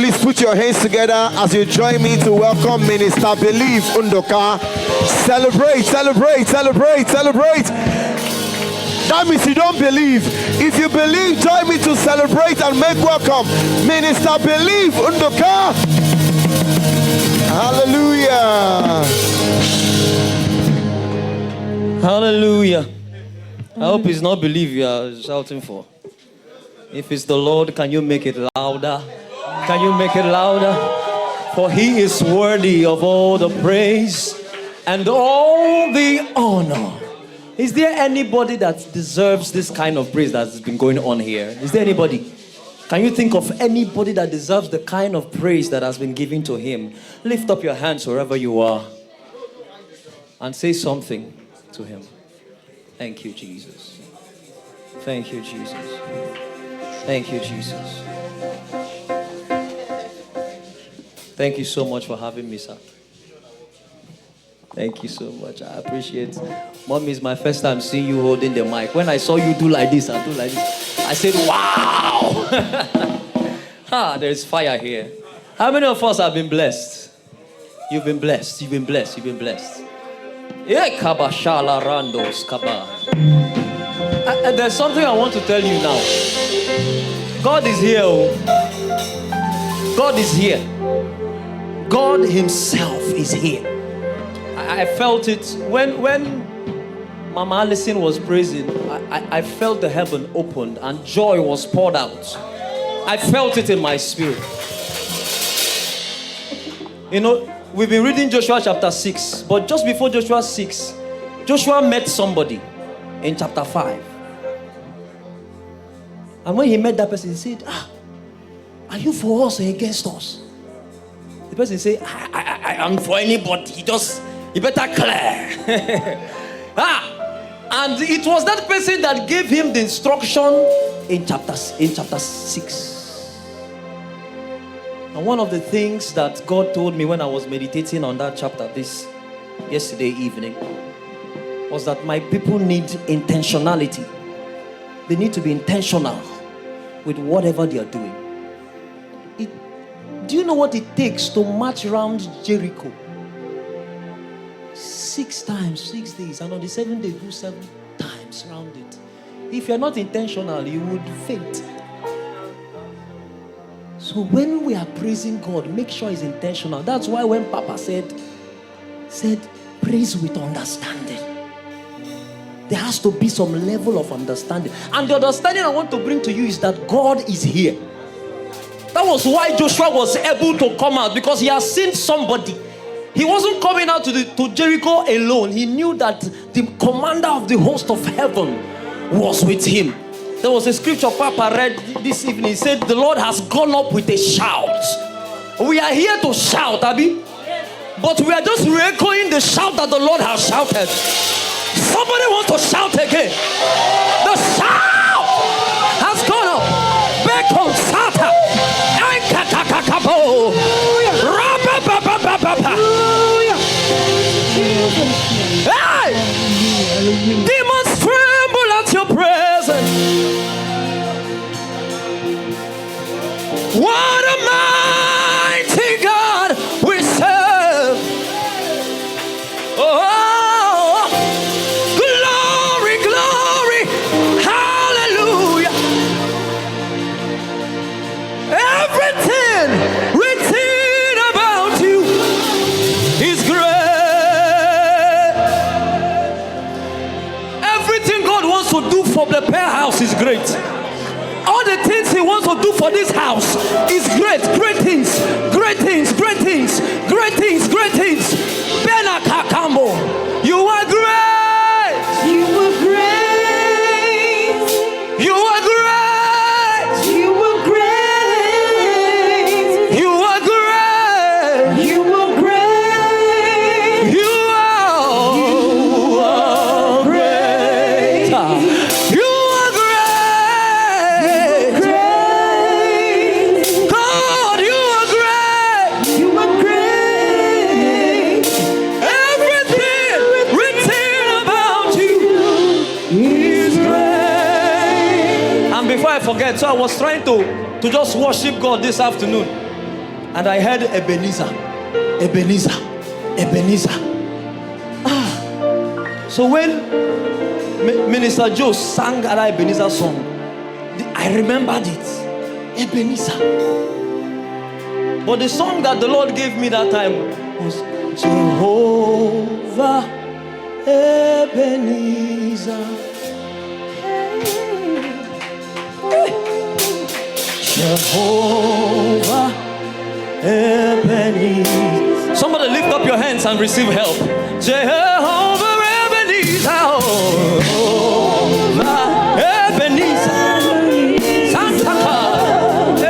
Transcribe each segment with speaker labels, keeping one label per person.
Speaker 1: Please put your hands together as you join me to welcome Minister Believe Nduka. Celebrate, celebrate, celebrate, celebrate. That means you don't believe. If you believe, join me to celebrate and make welcome Minister Believe Nduka. Hallelujah.
Speaker 2: Hallelujah. I hope it's not believe you are shouting for. If it's the Lord, can you make it louder? Can you make it louder? For he is worthy of all the praise and all the honor. Is there anybody that deserves this kind of praise that has been going on here? Is there anybody? Can you think of anybody that deserves the kind of praise that has been given to him? Lift up your hands wherever you are and say something to him. Thank you, Jesus. Thank you, Jesus. Thank you, Jesus. Thank you so much for having me, sir. Thank you so much. I appreciate it. Mommy, it's my first time seeing you holding the mic. When I saw you do like this and do like this, I said, wow! There's fire here. How many of us have been blessed? You've been blessed. You've been blessed. You've been blessed. There's something I want to tell you now. God is here. God is here. God himself is here. I felt it when Mama Alison was praising. I felt the heaven opened and joy was poured out. I felt it in my spirit. You know, we've been reading Joshua chapter 6, but just before Joshua 6, Joshua met somebody in chapter 5. And when he met that person, he said, are you for us or against us? The person said, I am for anybody. You better clear. And it was that person that gave him the instruction in chapter 6. And one of the things that God told me when I was meditating on that chapter yesterday evening was that my people need intentionality. They need to be intentional with whatever they are doing. Do you know what it takes to march around Jericho? 6 times, 6 days, and on the 7th day, go 7 times around it. If you're not intentional, you would faint. So when we are praising God, make sure it's intentional. That's why when Papa said, praise with understanding. There has to be some level of understanding. And the understanding I want to bring to you is that God is here. That was why Joshua was able to come out, because he has seen somebody. He wasn't coming out to Jericho alone. He knew that the commander of the host of heaven was with him. There was a scripture Papa read this evening. He said, the Lord has gone up with a shout. We are here to shout, Abby. But we are just re-echoing the shout that the Lord has shouted. Somebody wants to shout again. The shout has gone up. Bekon Sata. Ankakakabo. Rabababababa. Hey! Demons tremble at your presence. What a mighty God we serve. Oh, glory, glory, hallelujah. Everything written about you is great. Everything God wants to do for the prayer house is great. All the things he wants to do for this house is great. Great things, great things, great things, great things, great things. Benakakambo, you are great.
Speaker 3: You are great.
Speaker 2: You are great.
Speaker 3: You are great.
Speaker 2: You are great.
Speaker 3: You are great.
Speaker 2: You are great. You are great. God, you are great.
Speaker 3: You are great.
Speaker 2: Everything written about you is great. And before I forget, so I was trying to just worship God this afternoon. and I heard Ebenezer. So when Minister Joe sang that Ebenezer song, I remembered it. Ebenezer. But the song that the Lord gave me that time was Jehovah Ebenezer. Jehovah Ebenezer. Somebody lift up your hands and receive help. Jehovah Ebenezer. Jehovah Ebenezer. Santa Claus.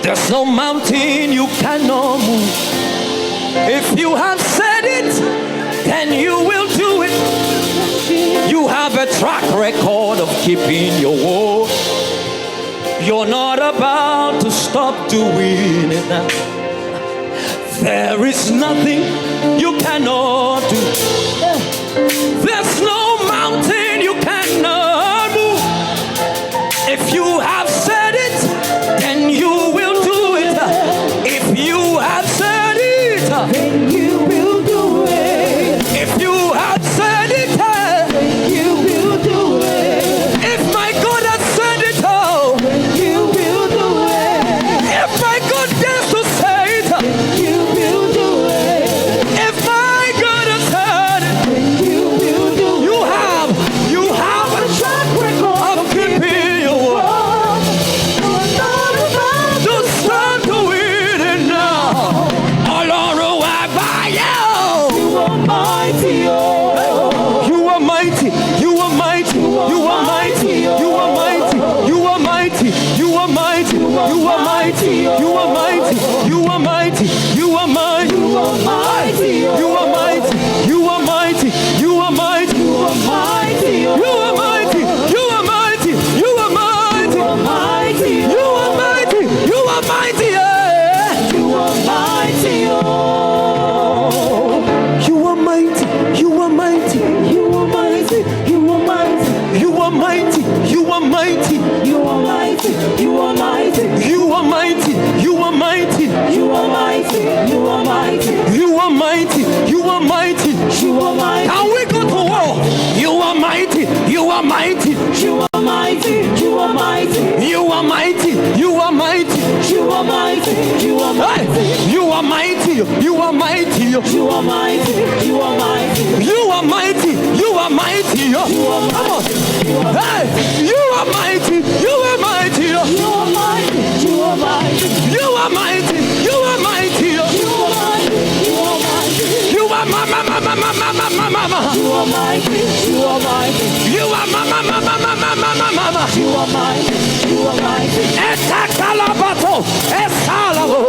Speaker 2: There's no mountain you cannot move. If you have said it, then you will do it. You have a track record of keeping your word. You're not about to stop doing it now. There is nothing you cannot do. There's no mountain you cannot move. If you have said it, then you will do it. If you have said it,
Speaker 3: Then you will do it.
Speaker 2: if you have said it,
Speaker 3: Then you will do it.
Speaker 2: if my God has said it, oh,
Speaker 3: Then you will do it.
Speaker 2: if my God dares to say it,
Speaker 3: Then you will do it.
Speaker 2: if my God has said it,
Speaker 3: Then you will do it.
Speaker 2: you have a track record of keeping your word.
Speaker 3: You're not about
Speaker 2: To start doing it now. Ọlọ́run wá báyẹ̀ o.
Speaker 3: you are mighty, oh.
Speaker 2: You are mighty, you are mighty, you are mighty, you are mighty, you are mighty, you are mighty, you are mighty, you are mighty, you are mighty, you are mighty,
Speaker 3: You are mighty, oh.
Speaker 2: you are mighty, you are mighty, you are mighty,
Speaker 3: You are mighty, oh.
Speaker 2: you are mighty, you are mighty, you are mighty,
Speaker 3: You are mighty,
Speaker 2: you
Speaker 3: oh.
Speaker 2: are mighty, you are mighty, yeah.
Speaker 3: You are mighty, oh.
Speaker 2: You are mighty, you are mighty,
Speaker 3: You are mighty, you are mighty,
Speaker 2: you are mighty, you are mighty,
Speaker 3: you are mighty, you are mighty,
Speaker 2: you are mighty, you are mighty,
Speaker 3: you are mighty, you are mighty,
Speaker 2: you are mighty, you are mighty.
Speaker 3: you are mighty,
Speaker 2: Can we go to war? You are mighty, you are mighty,
Speaker 3: you are mighty, you are mighty,
Speaker 2: you are mighty, you are mighty.
Speaker 3: you are mighty, you are
Speaker 2: Hey,
Speaker 3: mighty,
Speaker 2: you are mighty, you are mighty,
Speaker 3: you are mighty, you are mighty,
Speaker 2: you are mighty, you are mighty. Come on. Hey, you are mighty, you are mighty,
Speaker 3: you are mighty, you are mighty,
Speaker 2: you are mighty, you are mighty.
Speaker 3: you are mighty, you are mighty,
Speaker 2: You are mama.
Speaker 3: you are mighty, you are mighty,
Speaker 2: You are mama.
Speaker 3: you are mighty, you are mighty,
Speaker 2: Etakalabato, esalavo,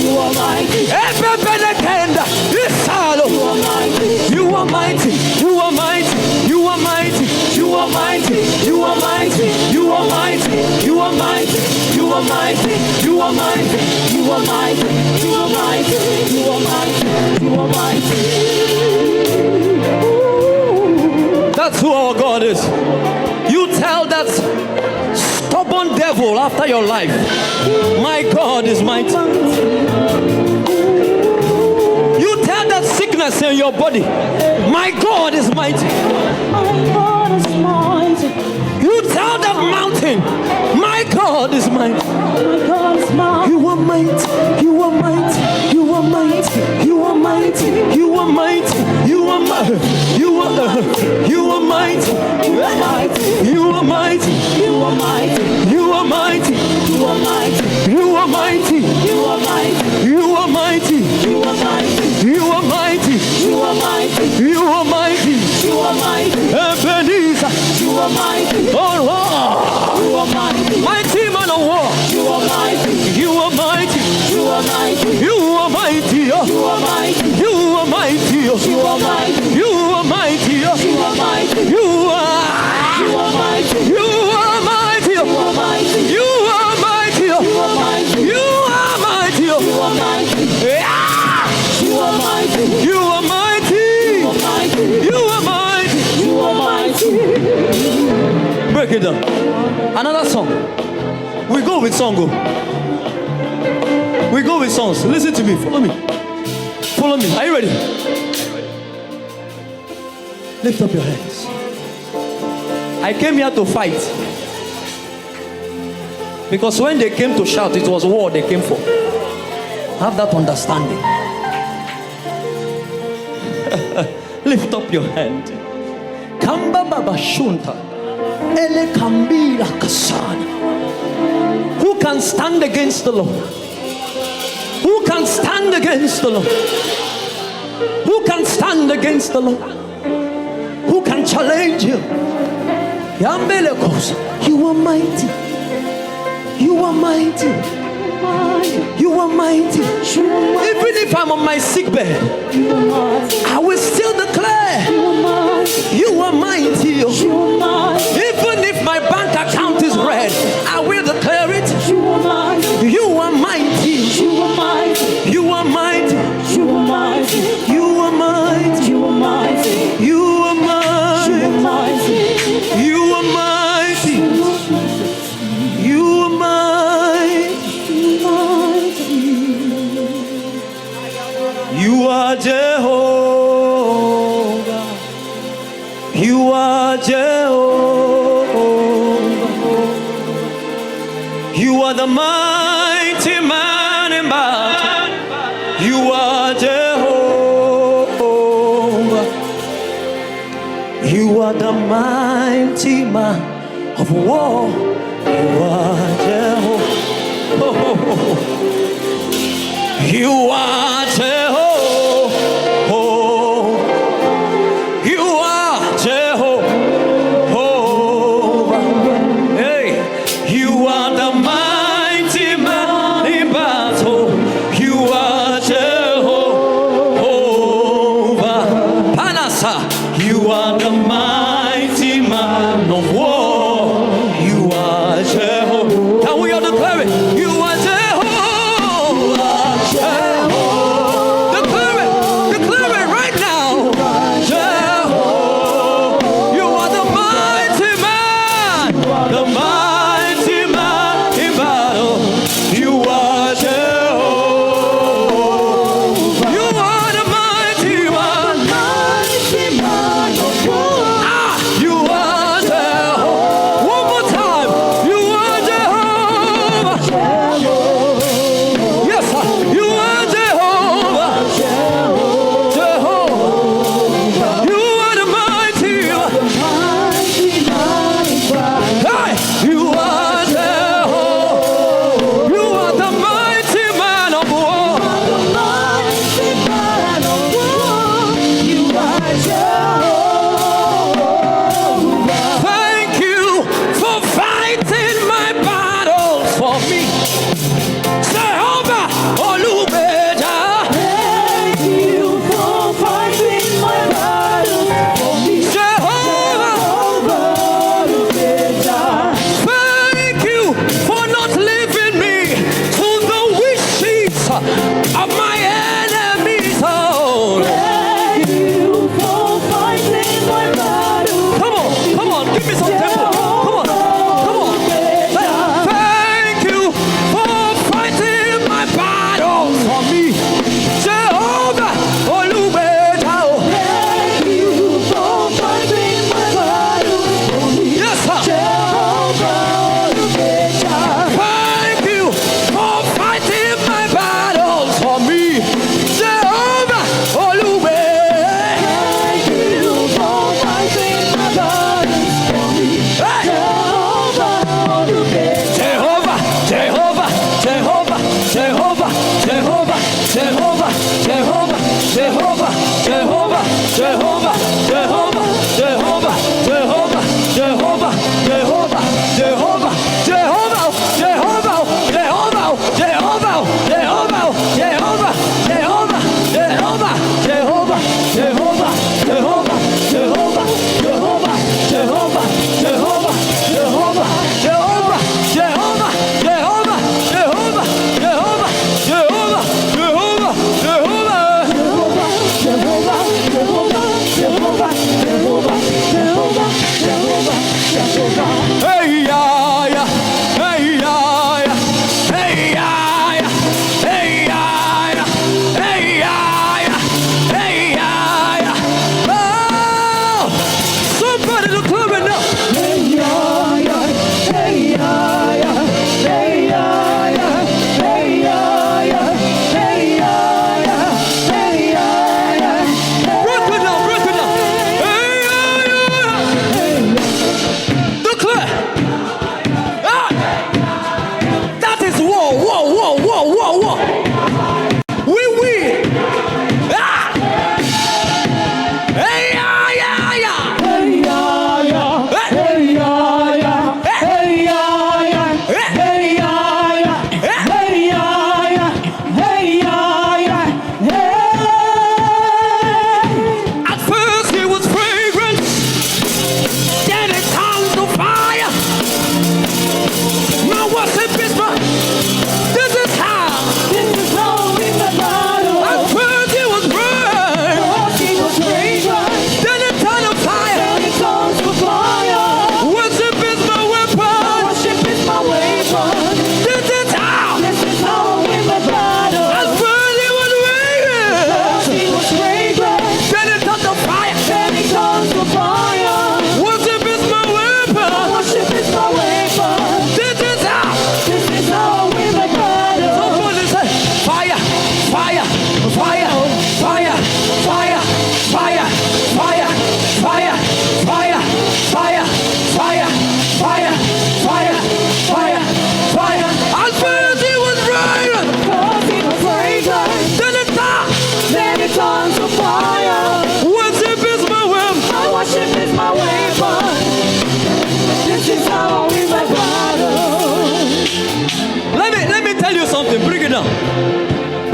Speaker 3: you are mighty,
Speaker 2: ebebelekenda, isalo.
Speaker 3: you are mighty,
Speaker 2: You are mighty, you are mighty, you are mighty, you are mighty, you are mighty, you are mighty, you are mighty, you are mighty, you are mighty,
Speaker 3: you are mighty, you are mighty, you are mighty, you are mighty.
Speaker 2: That's who our God is. You tell that stubborn devil after your life, my God is mighty. You tell that sickness in your body, my God is mighty.
Speaker 3: My God is mighty,
Speaker 2: You tell that mountain, my God is mighty.
Speaker 3: my God is mighty,
Speaker 2: You are mighty, you are mighty, you are mighty, you are mighty, you are mighty, you are mighty, you are mighty,
Speaker 3: you are mighty,
Speaker 2: you are mighty,
Speaker 3: you are
Speaker 2: are mighty.
Speaker 3: You are mighty.
Speaker 2: You are mighty.
Speaker 3: You are mighty.
Speaker 2: You are mighty.
Speaker 3: You are mighty.
Speaker 2: You are mighty.
Speaker 3: You are mighty.
Speaker 2: Ebenezer.
Speaker 3: You are mighty.
Speaker 2: Oh,
Speaker 3: You are mighty.
Speaker 2: mighty man of war.
Speaker 3: You are mighty.
Speaker 2: You are mighty.
Speaker 3: You are mighty.
Speaker 2: You are mighty.
Speaker 3: You are mighty.
Speaker 2: You are mighty.
Speaker 3: You are mighty.
Speaker 2: You are mighty.
Speaker 3: You are mighty.
Speaker 2: You are.
Speaker 3: You are mighty.
Speaker 2: You are mighty.
Speaker 3: You are mighty.
Speaker 2: You are mighty.
Speaker 3: You are mighty.
Speaker 2: You are mighty.
Speaker 3: You are mighty.
Speaker 2: Yeah.
Speaker 3: You are mighty.
Speaker 2: You are mighty.
Speaker 3: You are mighty.
Speaker 2: You are mighty.
Speaker 3: You are mighty.
Speaker 2: Break it down. Another song. We go with song. We go with songs. Listen to me. Follow me. Follow me. Are you ready? Lift up your hands. I came here to fight. Because when they came to shout, it was war they came for. Have that understanding. Lift up your hand. Kamba baba shunta. Ele kambira kasana. Who can stand against the Lord? Who can stand against the Lord? Who can stand against the Lord? Who can challenge him? Yambele goes, you are mighty. You are mighty. You are mighty. Even if I'm on my sick bed, I will still declare you are mighty. Even if my bank account is red, I will declare it. You are mighty. You are mighty. You are mighty. You are mighty. You are mighty. You are mighty. You are mighty. You are mighty. You are mighty. You are mighty. You are Jehovah. You are Jehovah. You are the mighty man in battle. You are Jehovah. You are the mighty man of war. You are Jehovah. You are Jehovah. You are Jehovah. Hey, you are the mighty man in battle. You are Jehovah. Panasa, you are the mighty man of war. You are Jehovah. Can we all declare it? You are Jehovah. Jehovah.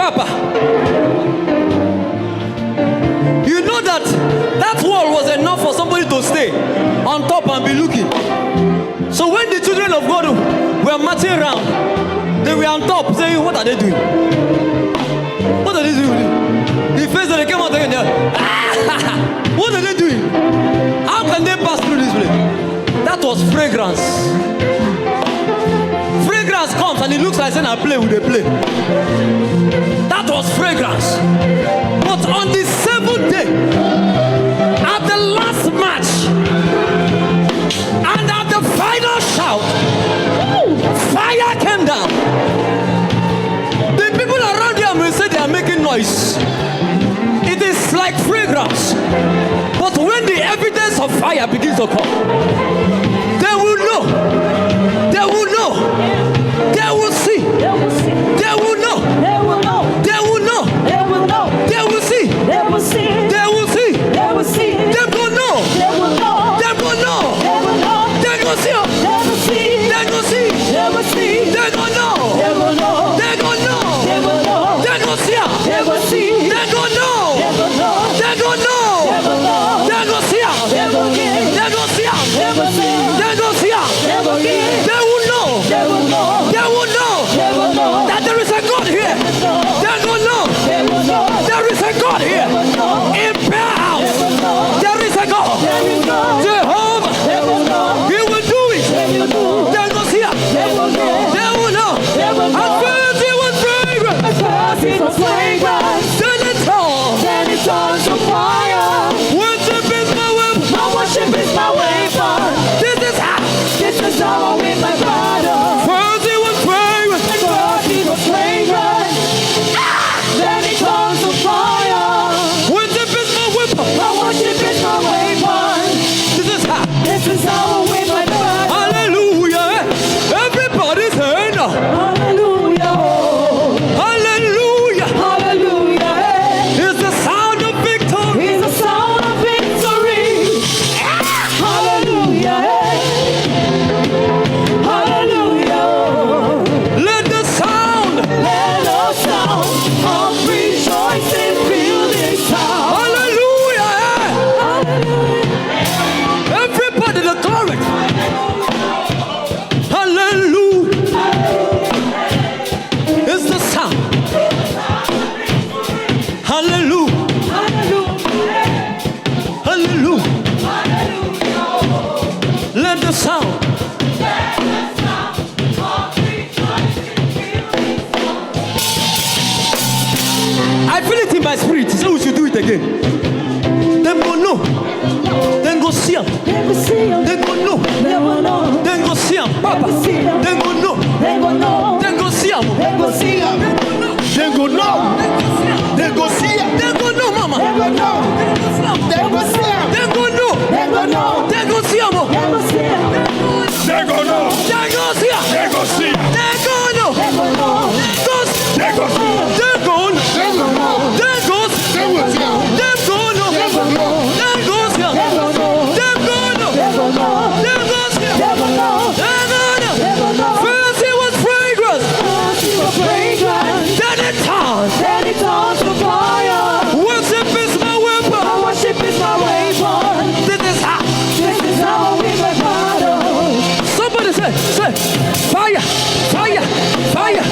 Speaker 2: Papa, you know that that wall was enough for somebody to stay on top and be looking. So when the children of God were marching around, they were on top saying, what are they doing? What are they doing? The face that they came out again, what are they doing? How can they pass through this place? That was fragrance. Fragrance comes and it looks like saying I play with a play. That was fragrance. But on the 7th day, at the last match, and at the final shout, fire came down. The people around here will say they are making noise. It is like fragrance. But when the evidence of fire begins to come, they will know. They will know. They will see.
Speaker 3: They will see.
Speaker 2: They will know.
Speaker 3: They will know.
Speaker 2: They will know.
Speaker 3: They will know.
Speaker 2: They will see.
Speaker 3: They will see.
Speaker 2: They will see.
Speaker 3: They will see.
Speaker 2: They will know.
Speaker 3: They will know.
Speaker 2: They will know.
Speaker 3: They will know.
Speaker 2: They will see.
Speaker 3: They will see.
Speaker 2: They will see.
Speaker 3: They will see.
Speaker 2: They will know.
Speaker 3: They will know.
Speaker 2: They will know.
Speaker 3: They will know.
Speaker 2: They will see.
Speaker 3: They will see.
Speaker 2: They will know.
Speaker 3: They will know.
Speaker 2: They will know.
Speaker 3: They will know.
Speaker 2: They will see.
Speaker 3: They will give.
Speaker 2: They will see.
Speaker 3: They will see.
Speaker 2: They will see.
Speaker 3: They will give.
Speaker 2: They will know.
Speaker 3: They will know.
Speaker 2: They will know
Speaker 3: They will know.
Speaker 2: that there is a God here. They will know
Speaker 3: They will know.
Speaker 2: there is a God here. In prayer house, there is a God.
Speaker 3: There is God.
Speaker 2: Jehovah,
Speaker 3: They will know.
Speaker 2: He will do it.
Speaker 3: They will do.
Speaker 2: They will see.
Speaker 3: They will know.
Speaker 2: They will know.
Speaker 3: They will know.
Speaker 2: At first it was fragrant.
Speaker 3: First it was fragrance.
Speaker 2: Then it turned.
Speaker 3: Then it turns to fire.
Speaker 2: Worship is my weapon.
Speaker 3: My worship is my weapon.
Speaker 2: This is how.
Speaker 3: This is how I win my battle.
Speaker 2: First it was fragrant.
Speaker 3: First it was fragrance. Then it turns to fire.
Speaker 2: Worship is my weapon.
Speaker 3: My worship is my weapon.
Speaker 2: This is how.
Speaker 3: This is how I win my battle.
Speaker 2: Hallelujah. Everybody say no.
Speaker 3: Hallelujah.
Speaker 2: Hallelujah.
Speaker 3: Hallelujah.
Speaker 2: It's the sound of victory.
Speaker 3: It's the sound of victory. Hallelujah. Hallelujah.
Speaker 2: Let the sound.
Speaker 3: Let the sound of rejoicing fill this house.
Speaker 2: Hallelujah.
Speaker 3: Hallelujah.
Speaker 2: Everybody declare it. Hallelujah. It's the sound. Hallelujah.
Speaker 3: Hallelujah.
Speaker 2: Hallelujah. Let the sound. I feel it in my spirit. So we should do it again. Then go know. Then go see him.
Speaker 3: They will see him.
Speaker 2: Then go know.
Speaker 3: They will know.
Speaker 2: Then go see him. Papa. Then go know.
Speaker 3: They will know.
Speaker 2: Then go see him.
Speaker 3: They will see him.
Speaker 1: Then go now. Then go see him.
Speaker 2: Then go know,
Speaker 3: They
Speaker 2: mama.
Speaker 3: will know.
Speaker 1: Then go see him.
Speaker 2: Then go know.
Speaker 3: They will know.
Speaker 2: Then go see him.
Speaker 3: They will see him.
Speaker 1: Then go now.
Speaker 2: Then go see him.
Speaker 1: Then go see him.
Speaker 2: Then go know.
Speaker 3: They will know.
Speaker 1: Then go see him.
Speaker 2: Then go know.
Speaker 1: Then go now.
Speaker 2: Then go.
Speaker 1: Then go see him.
Speaker 2: Then go know.
Speaker 3: They will know.
Speaker 2: Then go see him.
Speaker 3: They will know.
Speaker 2: Then go know.
Speaker 3: They will know.
Speaker 2: Then go see him.
Speaker 3: They will know.
Speaker 2: Then go know.
Speaker 3: They will know.
Speaker 2: First it was fragrance.
Speaker 3: First it was fragrance.
Speaker 2: Then it turned.
Speaker 3: Then it turns to fire.
Speaker 2: Worship is my weapon.
Speaker 3: My worship is my weapon.
Speaker 2: This is how.
Speaker 3: This is how I win my battle.
Speaker 2: Somebody say, fire, fire, fire,